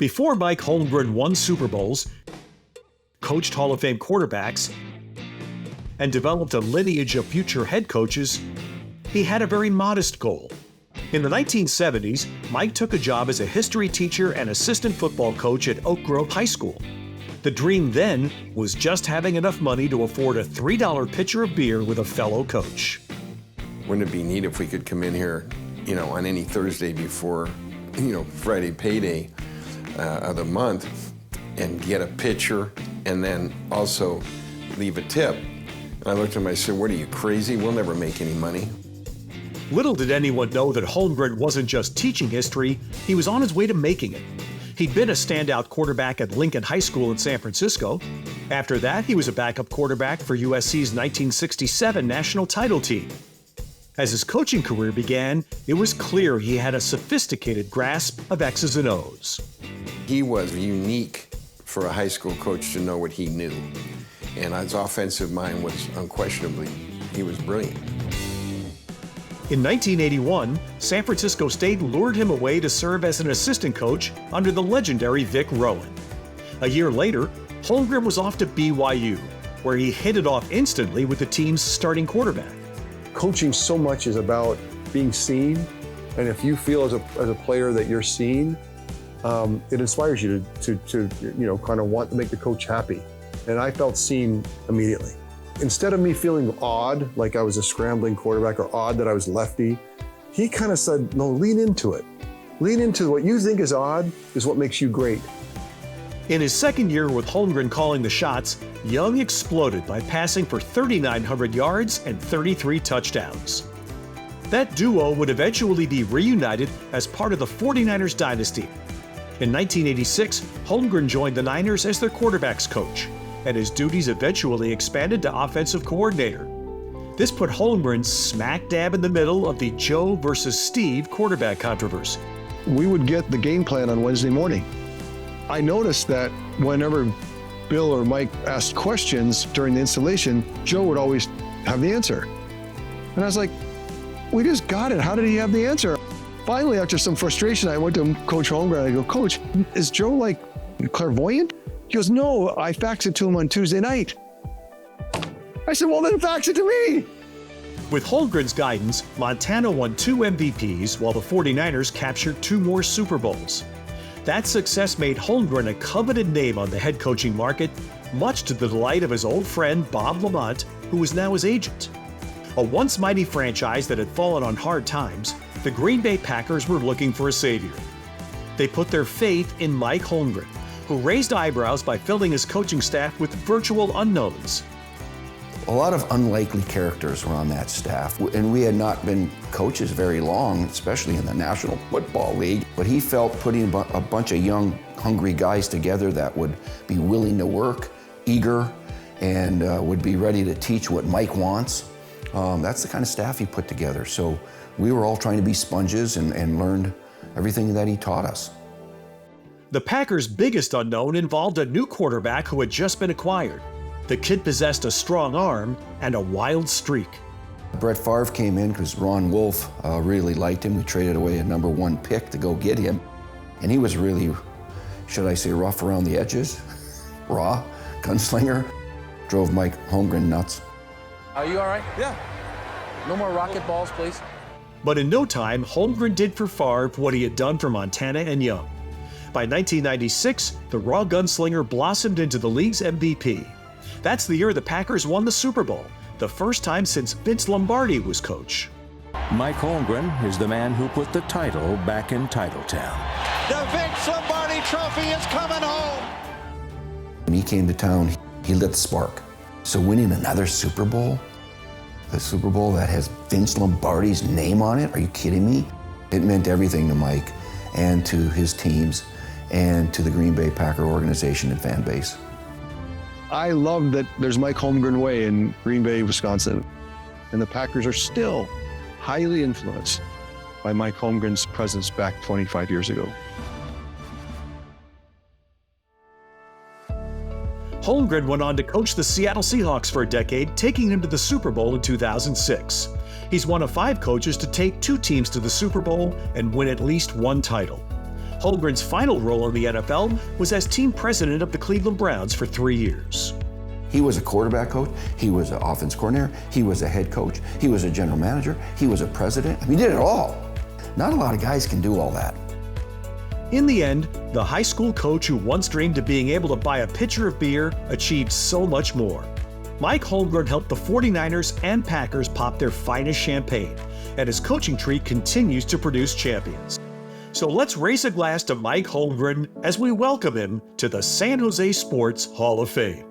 Before Mike Holmgren won Super Bowls, coached Hall of Fame quarterbacks, and developed a lineage of future head coaches, he had a very modest goal. In the 1970s, Mike took a job as a history teacher and assistant football coach at Oak Grove High School. The dream then was just having enough money to afford a $3 pitcher of beer with a fellow coach. Wouldn't it be neat if we could come in here, on any Thursday before, Friday payday of the month and get a pitcher and then also leave a tip? And I looked at him, I said, "What are you, crazy? We'll never make any money." Little did anyone know that Holmgren wasn't just teaching history, he was on his way to making it. He'd been a standout quarterback at Lincoln High School in San Francisco. After that, he was a backup quarterback for USC's 1967 national title team. As his coaching career began, it was clear he had a sophisticated grasp of X's and O's. He was unique for a high school coach to know what he knew. And his offensive mind was unquestionably, he was brilliant. In 1981, San Francisco State lured him away to serve as an assistant coach under the legendary Vic Rowan. A year later, Holmgren was off to BYU, where he hit it off instantly with the team's starting quarterback. Coaching so much is about being seen, and if you feel as a player that you're seen, it inspires you to kind of want to make the coach happy. And I felt seen immediately. Instead of me feeling odd, like I was a scrambling quarterback, or odd that I was lefty, he kind of said, no, lean into it. Lean into what you think is odd is what makes you great. In his second year with Holmgren calling the shots, Young exploded by passing for 3,900 yards and 33 touchdowns. That duo would eventually be reunited as part of the 49ers dynasty. In 1986, Holmgren joined the Niners as their quarterbacks coach, and his duties eventually expanded to offensive coordinator. This put Holmgren smack dab in the middle of the Joe versus Steve quarterback controversy. We would get the game plan on Wednesday morning. I noticed that whenever Bill or Mike asked questions during the installation, Joe would always have the answer. And I was like, we just got it. How did he have the answer? Finally, after some frustration, I went to Coach Holmgren. I go, Coach, is Joe clairvoyant? He goes, no, I faxed it to him on Tuesday night. I said, well, then fax it to me. With Holmgren's guidance, Montana won 2 MVPs while the 49ers captured 2 more Super Bowls. That success made Holmgren a coveted name on the head coaching market, much to the delight of his old friend Bob Lamont, who was now his agent. A once mighty franchise that had fallen on hard times, the Green Bay Packers were looking for a savior. They put their faith in Mike Holmgren, who raised eyebrows by filling his coaching staff with virtual unknowns. A lot of unlikely characters were on that staff, and we had not been coaches very long, especially in the National Football League. But he felt putting a bunch of young, hungry guys together that would be willing to work, eager, and would be ready to teach what Mike wants. That's the kind of staff he put together. So we were all trying to be sponges and learned everything that he taught us. The Packers' biggest unknown involved a new quarterback who had just been acquired. The kid possessed a strong arm and a wild streak. Brett Favre came in because Ron Wolf really liked him. We traded away a number 1 pick to go get him. And he was really, should I say, rough around the edges? Raw, gunslinger. Drove Mike Holmgren nuts. Are you all right? Yeah. No more rocket balls, please. But in no time, Holmgren did for Favre what he had done for Montana and Young. By 1996, the raw gunslinger blossomed into the league's MVP. That's the year the Packers won the Super Bowl, the first time since Vince Lombardi was coach. Mike Holmgren is the man who put the title back in Titletown. The Vince Lombardi Trophy is coming home. When he came to town, he lit the spark. So winning another Super Bowl, the Super Bowl that has Vince Lombardi's name on it, are you kidding me? It meant everything to Mike and to his teams and to the Green Bay Packer organization and fan base. I love that there's Mike Holmgren Way in Green Bay, Wisconsin. And the Packers are still highly influenced by Mike Holmgren's presence back 25 years ago. Holmgren went on to coach the Seattle Seahawks for a decade, taking them to the Super Bowl in 2006. He's one of 5 coaches to take 2 teams to the Super Bowl and win at least 1 title. Holmgren's final role in the NFL was as team president of the Cleveland Browns for 3 years. He was a quarterback coach, he was an offense coordinator, he was a head coach, he was a general manager, he was a president. I mean, he did it all. Not a lot of guys can do all that. In the end, the high school coach who once dreamed of being able to buy a pitcher of beer achieved so much more. Mike Holmgren helped the 49ers and Packers pop their finest champagne, and his coaching tree continues to produce champions. So let's raise a glass to Mike Holmgren as we welcome him to the San Jose Sports Hall of Fame.